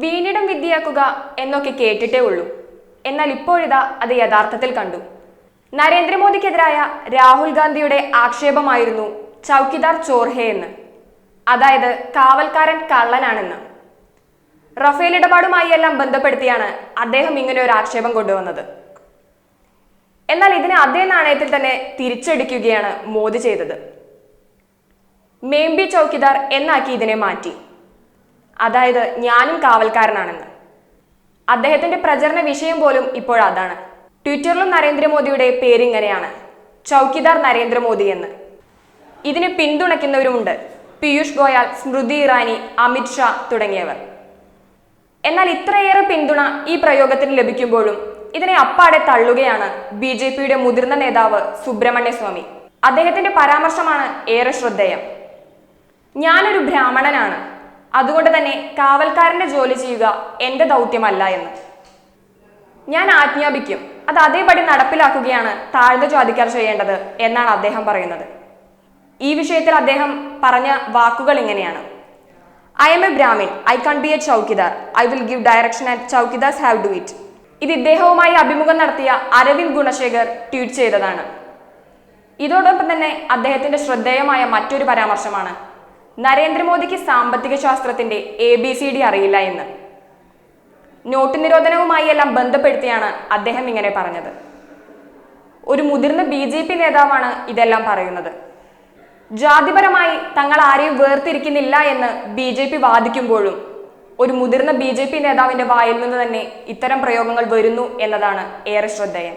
വീണിടം വിദ്യയാക്കുക എന്നൊക്കെ കേട്ടിട്ടേ ഉള്ളൂ. എന്നാൽ ഇപ്പോഴിതാ അത് യഥാർത്ഥത്തിൽ കണ്ടു. നരേന്ദ്രമോദിക്കെതിരായ രാഹുൽ ഗാന്ധിയുടെ ആക്ഷേപമായിരുന്നു ചൗക്കിദാർ ചോർ ഹേ എന്ന്, അതായത് കാവൽക്കാരൻ കള്ളനാണെന്ന്. റഫേൽ ഇടപാടുമായി എല്ലാം ബന്ധപ്പെടുത്തിയാണ് അദ്ദേഹം ഇങ്ങനെ ഒരു ആക്ഷേപം കൊണ്ടുവന്നത്. എന്നാൽ ഇതിനെ അതേ നാണയത്തിൽ തന്നെ തിരിച്ചടിക്കുകയാണ് മോദി ചെയ്തത്. മേംബി ചൗക്കിദാർ എന്നാക്കി ഇതിനെ മാറ്റി, അതായത് ഞാനും കാവൽക്കാരനാണെന്ന്. അദ്ദേഹത്തിന്റെ പ്രചരണ വിഷയം പോലും ഇപ്പോഴതാണ്. ട്വിറ്ററിലും നരേന്ദ്രമോദിയുടെ പേരിങ്ങനെയാണ്, ചൗക്കിദാർ നരേന്ദ്രമോദി എന്ന്. ഇതിനെ പിന്തുണയ്ക്കുന്നവരുമുണ്ട്, പീയൂഷ് ഗോയൽ, സ്മൃതി ഇറാനി, അമിത് ഷാ തുടങ്ങിയവർ. എന്നാൽ ഇത്രയേറെ പിന്തുണ ഈ പ്രയോഗത്തിന് ലഭിക്കുമ്പോഴും ഇതിനെ അപ്പാടെ തള്ളുകയാണ് BJPയുടെ മുതിർന്ന നേതാവ് സുബ്രഹ്മണ്യ സ്വാമി. അദ്ദേഹത്തിന്റെ പരാമർശമാണ് ഏറെ ശ്രദ്ധേയം. ഞാനൊരു ബ്രാഹ്മണനാണ്, അതുകൊണ്ട് തന്നെ കാവൽക്കാരന്റെ ജോലി ചെയ്യുക എന്റെ ദൗത്യമല്ല എന്ന്. ഞാൻ ആജ്ഞാപിക്കും, അത് അതേപടി നടപ്പിലാക്കുകയാണ് താഴ്ന്ന ജാതിക്കാർ ചെയ്യേണ്ടത് എന്നാണ് അദ്ദേഹം പറയുന്നത്. ഈ വിഷയത്തിൽ അദ്ദേഹം പറഞ്ഞ വാക്കുകൾ ഇങ്ങനെയാണ്: I am a Brahmin. I can't be a Chowkidar. I will give direction and Chowkidars have to do it. ഇത് ഇദ്ദേഹവുമായി അഭിമുഖം നടത്തിയ അരവിന്ദ് ഗുണശേഖർ ട്വീറ്റ് ചെയ്തതാണ്. ഇതോടൊപ്പം തന്നെ അദ്ദേഹത്തിന്റെ ശ്രദ്ധേയമായ മറ്റൊരു പരാമർശമാണ് നരേന്ദ്രമോദിക്ക് സാമ്പത്തിക ശാസ്ത്രത്തിന്റെ ABCD അറിയില്ല എന്ന്. നോട്ട് നിരോധനവുമായി എല്ലാം ബന്ധപ്പെടുത്തിയാണ് അദ്ദേഹം ഇങ്ങനെ പറഞ്ഞത്. ഒരു മുതിർന്ന BJP നേതാവാണ് ഇതെല്ലാം പറയുന്നത്. ജാതിപരമായി തങ്ങൾ ആരെയും വേർതിരിക്കുന്നില്ല എന്ന് BJP വാദിക്കുമ്പോഴും ഒരു മുതിർന്ന BJP നേതാവിന്റെ വായിൽ നിന്ന് തന്നെ ഇത്തരം പ്രയോഗങ്ങൾ വരുന്നു എന്നതാണ് ഏറെ ശ്രദ്ധേയം.